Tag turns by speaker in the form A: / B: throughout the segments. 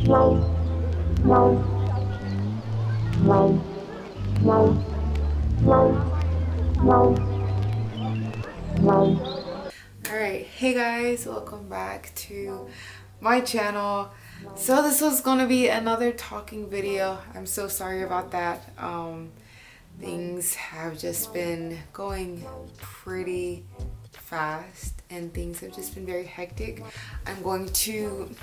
A: Alright, hey guys, welcome back to my channel. So this was gonna be another talking video. I'm so sorry about that. Things have just been going pretty fast and things have just been very hectic. I'm going to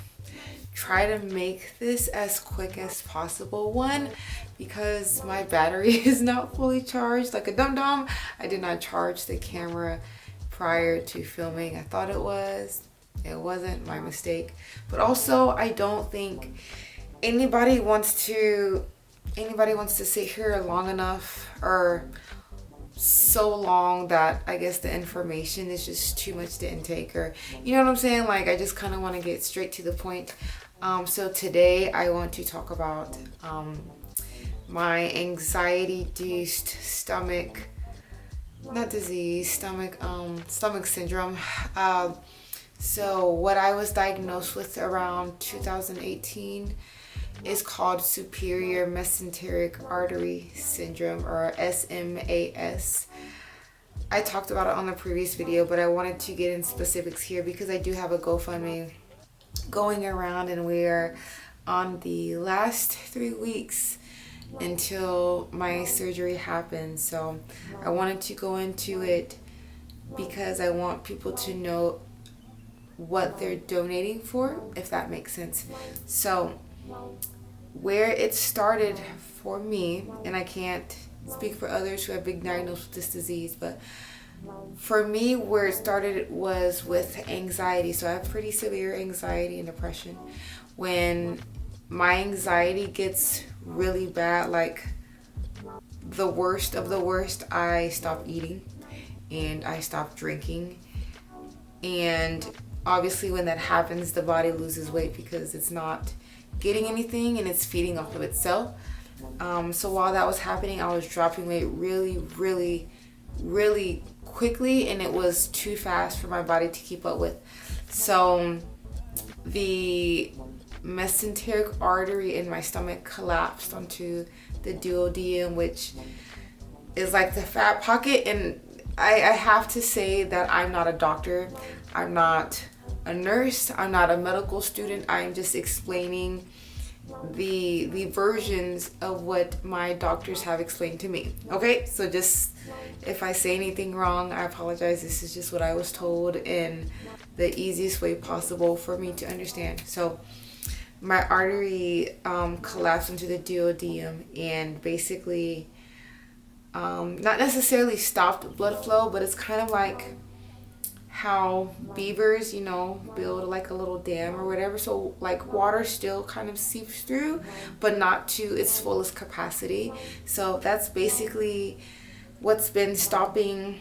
A: try to make this as quick as possible. One, because my battery is not fully charged like a dum-dum. I did not charge the camera prior to filming. I thought it was. It wasn't, my mistake. But also, I don't think anybody wants to sit here long enough, or so long that I guess the information is just too much to intake, or you know what I'm saying? Like, I just kind of want to get straight to the point. So today I want to talk about my anxiety-induced stomach syndrome. So what I was diagnosed with around 2018 is called superior mesenteric artery syndrome, or SMAS. I talked about it on the previous video, but I wanted to get in specifics here because I do have a GoFundMe going around and we are on the last 3 weeks until my surgery happens. So I wanted to go into it because I want people to know what they're donating for, if that makes sense. So where it started for me, and I can't speak for others who have been diagnosed with this disease, but for me, where it started was with anxiety. So I have pretty severe anxiety and depression. When my anxiety gets really bad, like the worst of the worst, I stop eating and I stop drinking. And obviously when that happens, the body loses weight because it's not getting anything and it's feeding off of itself. So while that was happening, I was dropping weight really quickly, and it was too fast for my body to keep up with. So the mesenteric artery in my stomach collapsed onto the duodenum, which is like the fat pocket. And I have to say that I'm not a doctor, I'm not a nurse, I'm not a medical student. I'm just explaining the versions of what my doctors have explained to me. Okay, so just if I say anything wrong, I apologize. This is just what I was told in the easiest way possible for me to understand. So my artery collapsed into the duodenum and basically not necessarily stopped blood flow, but it's kind of like how beavers, build like a little dam or whatever. So like water still kind of seeps through, but not to its fullest capacity. So that's basically what's been stopping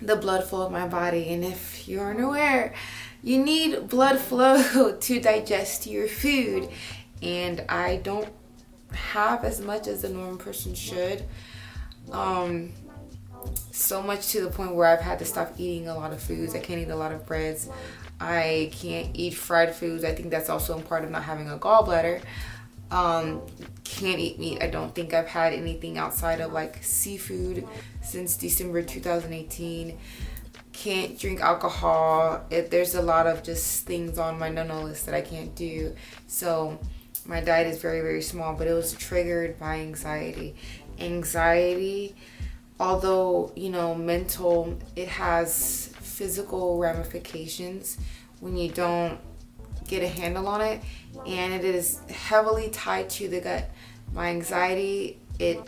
A: the blood flow of my body. And if you aren't aware, you need blood flow to digest your food. And I don't have as much as a normal person should. So much to the point where I've had to stop eating a lot of foods. I can't eat a lot of breads. I can't eat fried foods. I think that's also a part of not having a gallbladder. Can't eat meat. I don't think I've had anything outside of like seafood since December 2018. Can't drink alcohol. There's a lot of just things on my no-no list that I can't do. So my diet is very small, but it was triggered by anxiety. Anxiety, although mental, it has physical ramifications when you don't get a handle on it, and it is heavily tied to the gut. My anxiety, it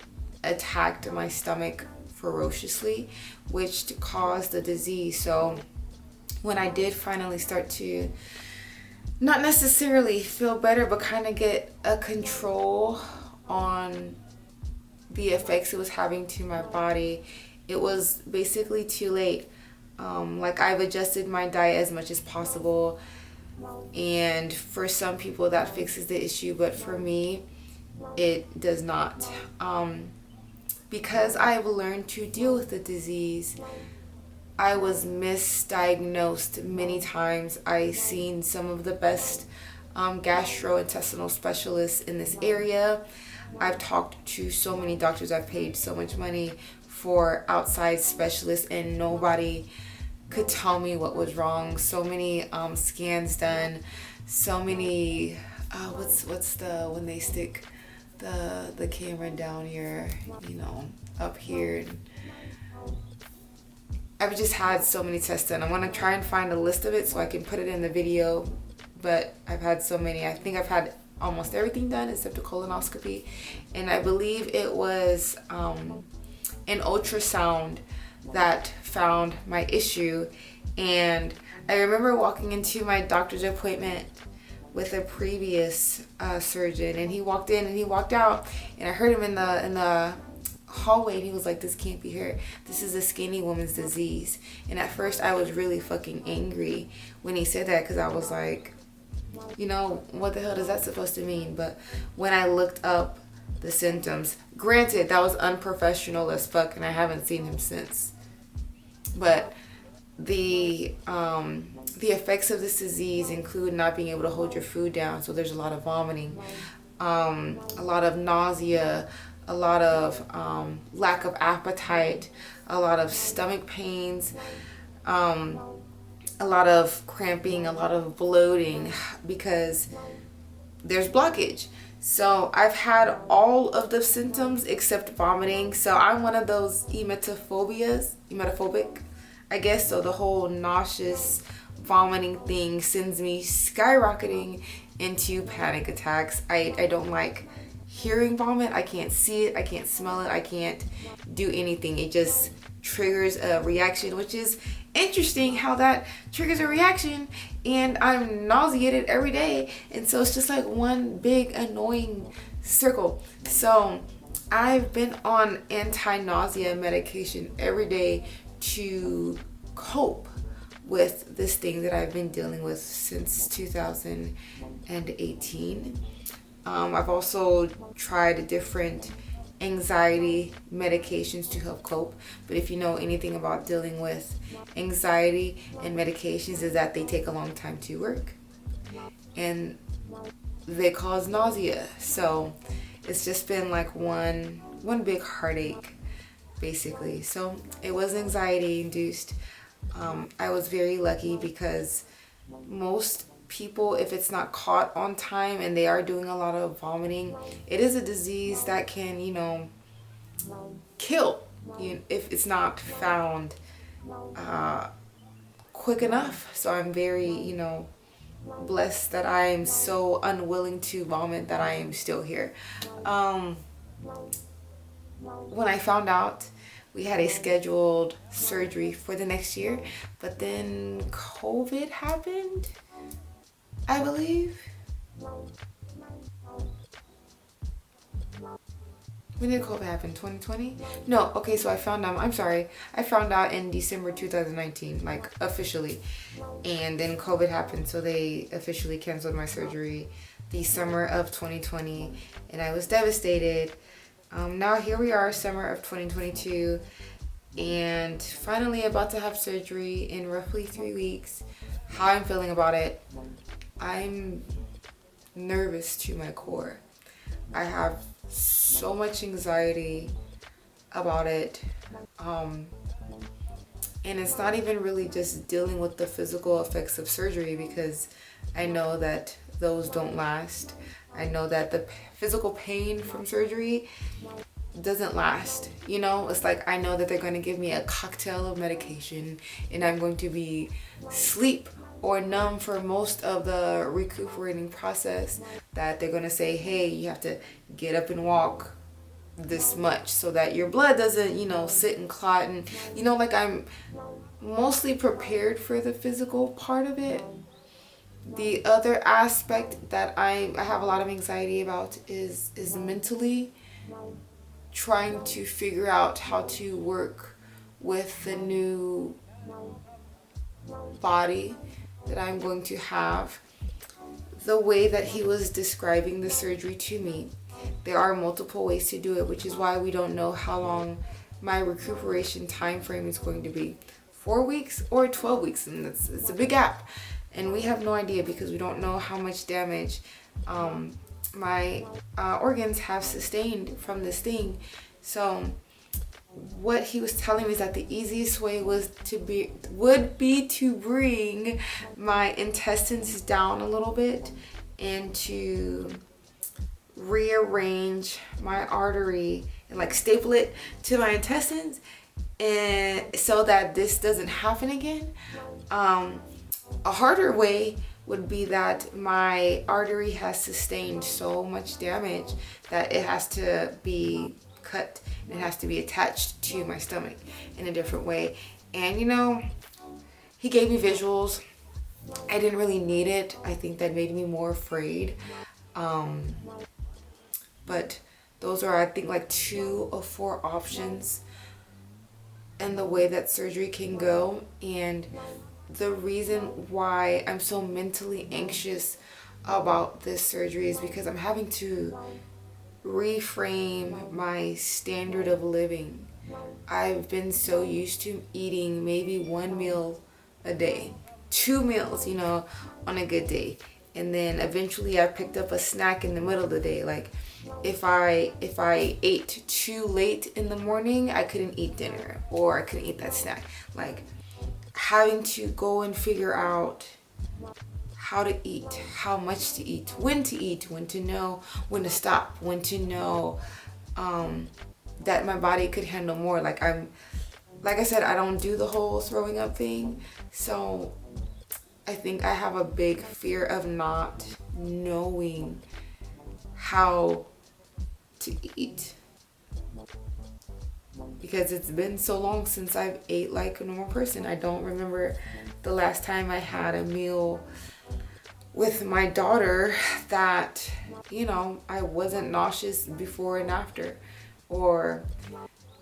A: attacked my stomach ferociously, which caused the disease. So when I did finally start to not necessarily feel better, but kind of get a control on the effects it was having to my body, it was basically too late. Like, I've adjusted my diet as much as possible, and for some people that fixes the issue, but for me it does not. Because I've learned to deal with the disease, I was misdiagnosed many times. I seen some of the best gastrointestinal specialists in this area. I've talked to so many doctors. I've paid so much money for outside specialists, and nobody could tell me what was wrong. So many scans done, so many what's the when they stick the camera down here, up here. I've just had so many tests done. I'm gonna try and find a list of it so I can put it in the video, but I've had so many. I think I've had almost everything done except a colonoscopy, and I believe it was an ultrasound that found my issue. And I remember walking into my doctor's appointment with a previous surgeon, and he walked in and he walked out, and I heard him in the hallway, and he was like, "This can't be her. This is a skinny woman's disease." And at first I was really fucking angry when he said that, because I was like, what the hell does that supposed to mean? But when I looked up the symptoms, granted that was unprofessional as fuck, and I haven't seen him since, but the effects of this disease include not being able to hold your food down. So there's a lot of vomiting, a lot of nausea, a lot of lack of appetite, a lot of stomach pains, a lot of cramping, a lot of bloating, because there's blockage. So I've had all of the symptoms except vomiting. So I'm one of those emetophobic, I guess. So the whole nauseous vomiting thing sends me skyrocketing into panic attacks. I don't like hearing vomit. I can't see it, I can't smell it, I can't do anything. It just triggers a reaction, which is interesting how that triggers a reaction, and I'm nauseated every day. And so it's just like one big annoying circle. So I've been on anti-nausea medication every day to cope with this thing that I've been dealing with since 2018. I've also tried different anxiety medications to help cope. But if you know anything about dealing with anxiety and medications, is that they take a long time to work and they cause nausea. So it's just been like one big heartache, basically. So it was anxiety induced. I was very lucky because most people, if it's not caught on time and they are doing a lot of vomiting, it is a disease that can, kill if it's not found quick enough. So I'm very, blessed that I am so unwilling to vomit that I am still here. When I found out, we had a scheduled surgery for the next year, but then COVID happened, I believe. When did COVID happen? 2020? No, okay, so I found out in December 2019, like officially. And then COVID happened, so they officially canceled my surgery the summer of 2020, and I was devastated. Now here we are, summer of 2022, and finally about to have surgery in roughly 3 weeks. How I'm feeling about it, I'm nervous to my core. I have so much anxiety about it, and it's not even really just dealing with the physical effects of surgery, because I know that those don't last. I know that the physical pain from surgery doesn't last. It's like I know that they're going to give me a cocktail of medication, and I'm going to be asleep or numb for most of the recuperating process. That they're going to say, hey, you have to get up and walk this much so that your blood doesn't, sit and clot. And, like I'm mostly prepared for the physical part of it. The other aspect that I have a lot of anxiety about is mentally trying to figure out how to work with the new body that I'm going to have. The way that he was describing the surgery to me, there are multiple ways to do it, which is why we don't know how long my recuperation time frame is going to be. 4 weeks or 12 weeks, and it's a big gap. and we have no idea because we don't know how much damage my organs have sustained from this thing. So what he was telling me is that the easiest way would be to bring my intestines down a little bit and to rearrange my artery and like staple it to my intestines, and so that this doesn't happen again. A harder way would be that my artery has sustained so much damage that it has to be cut and it has to be attached to my stomach in a different way. And he gave me visuals. I didn't really need it. I think that made me more afraid. But those are, I think, like 2 of 4 options and the way that surgery can go. And the reason why I'm so mentally anxious about this surgery is because I'm having to reframe my standard of living. I've been so used to eating maybe 1 meal a day, 2 meals, on a good day. And then eventually I picked up a snack in the middle of the day. Like if I ate too late in the morning, I couldn't eat dinner or I couldn't eat that snack. Like having to go and figure out how to eat, how much to eat, when to know when to stop, when to know that my body could handle more. Like I said, I don't do the whole throwing up thing. So I think I have a big fear of not knowing how to eat, because it's been so long since I've ate like a normal person. I don't remember the last time I had a meal with my daughter that, I wasn't nauseous before and after, or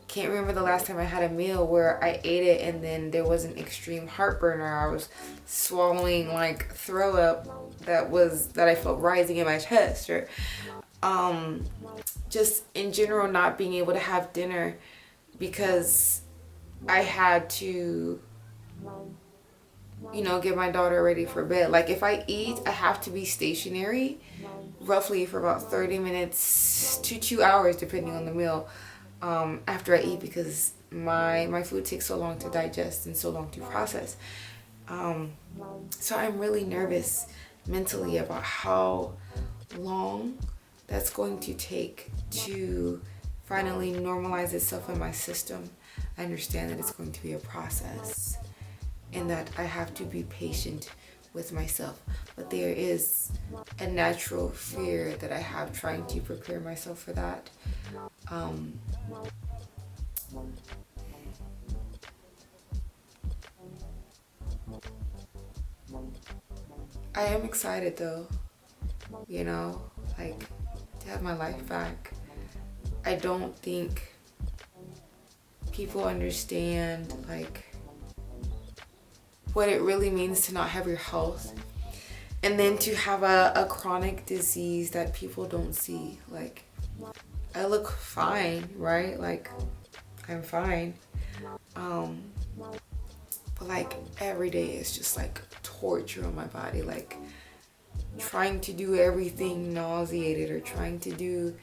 A: can't remember the last time I had a meal where I ate it and then there was an extreme heartburn, or I was swallowing like throw up that I felt rising in my chest, or just in general not being able to have dinner because I had to get my daughter ready for bed. Like if I eat, I have to be stationary roughly for about 30 minutes to 2 hours depending on the meal after I eat, because my food takes so long to digest and so long to process. So I'm really nervous mentally about how long that's going to take to finally normalize itself in my system. I understand that it's going to be a process and that I have to be patient with myself. But there is a natural fear that I have trying to prepare myself for that. I am excited though, like to have my life back. I don't think people understand like what it really means to not have your health, and then to have a chronic disease that people don't see. Like I look fine, right? Like I'm fine. But like every day is just like torture on my body, like trying to do everything nauseated or trying to do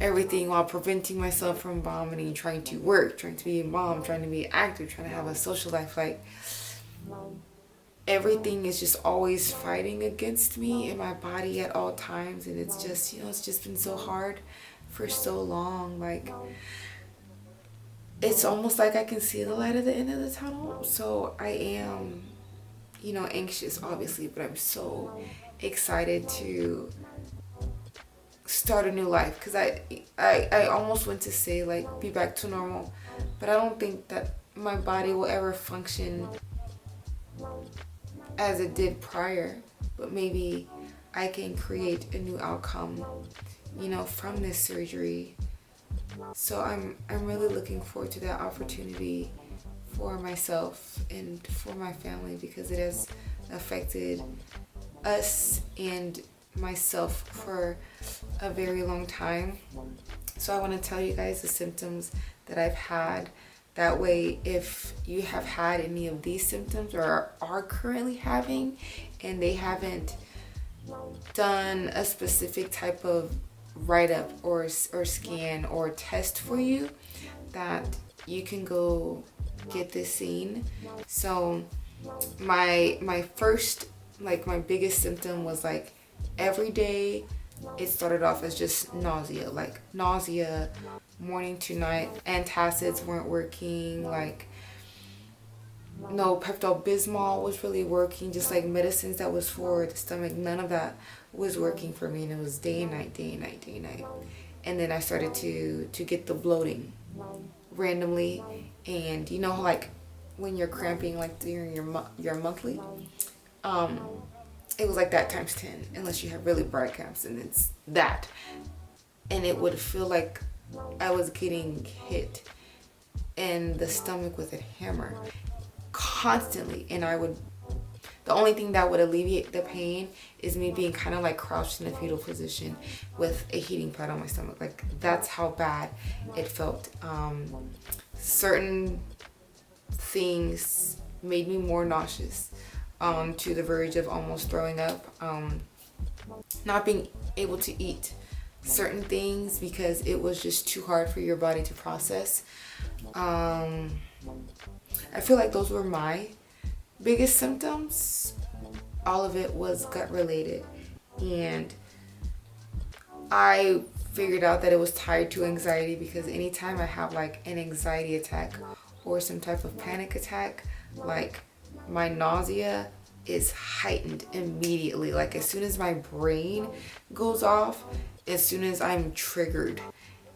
A: everything while preventing myself from vomiting, trying to work, trying to be a mom, trying to be active, trying to have a social life. Like everything is just always fighting against me in my body at all times, and it's just it's just been so hard for so long. Like it's almost like I can see the light at the end of the tunnel. So I am anxious obviously, but I'm so excited to start a new life, because I almost went to say like be back to normal, but I don't think that my body will ever function as it did prior. But maybe I can create a new outcome from this surgery. So I'm really looking forward to that opportunity for myself and for my family, because it has affected us and myself for a very long time. So I want to tell you guys the symptoms that I've had That way, if you have had any of these symptoms or are currently having, and they haven't done a specific type of write-up or scan or test for you, that you can go get this seen. So my first, like my biggest symptom was like every day it started off as just nausea, like nausea morning to night. Antacids weren't working, like no Pepto-Bismol was really working, just like medicines that was for the stomach, none of that was working for me. And it was day and night, day and night, day and night. And then I started to get the bloating randomly. And you know, like when you're cramping like during your monthly, it was like that times 10, unless you have really bright cramps, and it's that. And it would feel like I was getting hit in the stomach with a hammer constantly. And the only thing that would alleviate the pain is me being kind of like crouched in a fetal position with a heating pad on my stomach. Like that's how bad it felt. Certain things made me more nauseous, to the verge of almost throwing up. Not being able to eat certain things because it was just too hard for your body to process. I feel like those were my biggest symptoms. All of it was gut related, and I figured out that it was tied to anxiety, because anytime I have like an anxiety attack or some type of panic attack, like my nausea is heightened immediately. Like as soon as my brain goes off, as soon as I'm triggered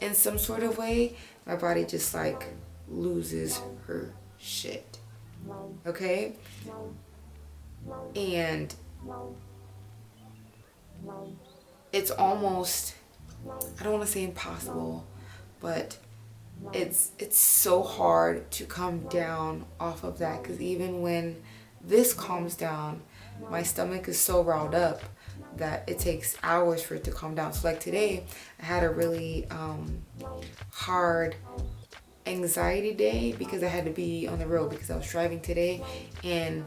A: in some sort of way, my body just like loses her shit. Okay? And it's almost, I don't want to say impossible, but it's so hard to come down off of that, because even when this calms down, my stomach is so riled up that it takes hours for it to calm down. So like today, I had a really hard anxiety day because I had to be on the road because I was driving today, and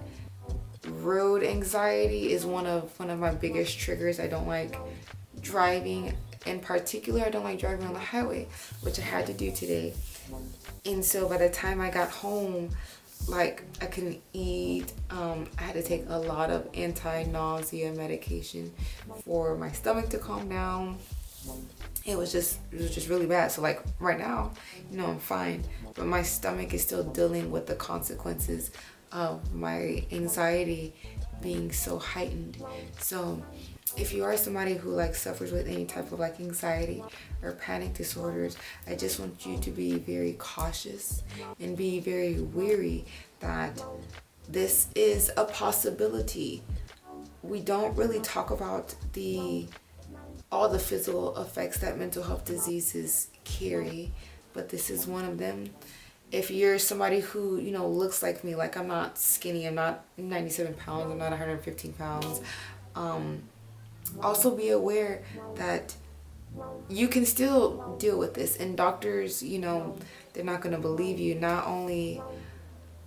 A: road anxiety is one of my biggest triggers. I don't like driving. In particular, I don't like driving on the highway, which I had to do today. And so by the time I got home, like I couldn't eat. I had to take a lot of anti-nausea medication for my stomach to calm down. It was just really bad. So like right now, you know, I'm fine, but my stomach is still dealing with the consequences of my anxiety being so heightened. So if you are somebody who like suffers with any type of like anxiety or panic disorders, I just want you to be very cautious and be very wary that this is a possibility. We don't really talk about all the physical effects that mental health diseases carry, but this is one of them. If you're somebody who, you know, looks like me, like I'm not skinny, I'm not 97 pounds, I'm not 115 pounds, also be aware that you can still deal with this. And doctors, you know, they're not going to believe you.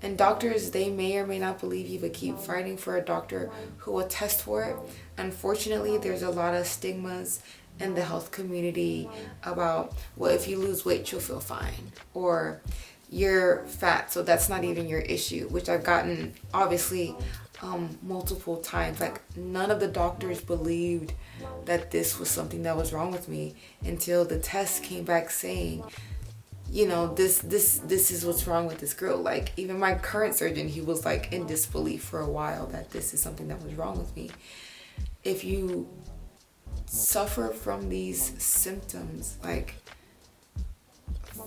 A: And doctors, they may or may not believe you, but keep fighting for a doctor who will test for it. Unfortunately, there's a lot of stigmas in the health community about, well, if you lose weight, you'll feel fine, or you're fat, so that's not even your issue, which I've gotten obviously multiple times. Like none of the doctors believed that this was something that was wrong with me until the test came back saying, you know, this is what's wrong with this girl. Like even my current surgeon, he was like in disbelief for a while that this is something that was wrong with me. If you suffer from these symptoms, like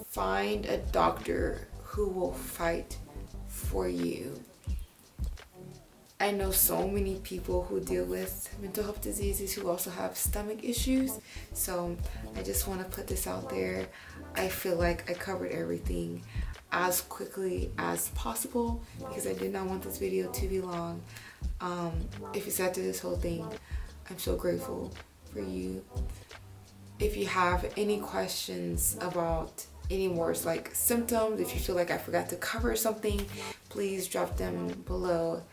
A: find a doctor who will fight for you. I know so many people who deal with mental health diseases who also have stomach issues. So I just want to put this out there. I feel like I covered everything as quickly as possible because I did not want this video to be long. If you sat through this whole thing, I'm so grateful for you. If you have any questions about any more like symptoms. If you feel like I forgot to cover something, please drop them below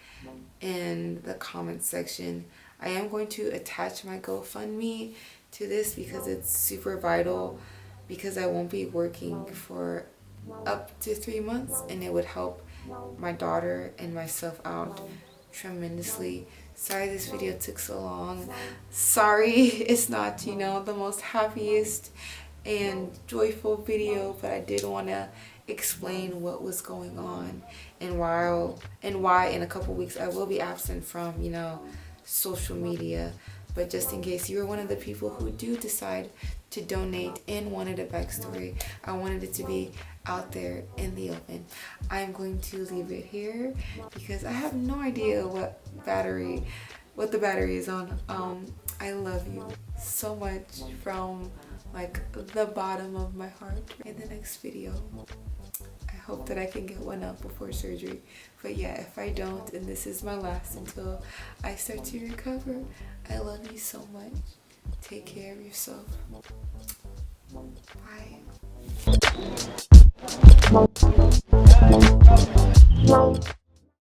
A: in the comment section. I am going to attach my GoFundMe to this because it's super vital, because I won't be working for up to 3 months, and it would help my daughter and myself out tremendously. Sorry this video took so long. Sorry it's not, you know, the most happiest and joyful video, but I did want to explain what was going on and why in a couple weeks I will be absent from, you know, social media. But just in case you were one of the people who do decide to donate and wanted a backstory, I wanted it to be out there in the open. I'm going to leave it here because I have no idea what the battery is on. I love you so much from like the bottom of my heart. In the next video, I hope that I can get one up before surgery. But yeah, if I don't, and this is my last until I start to recover, I love you so much. Take care of yourself. Bye.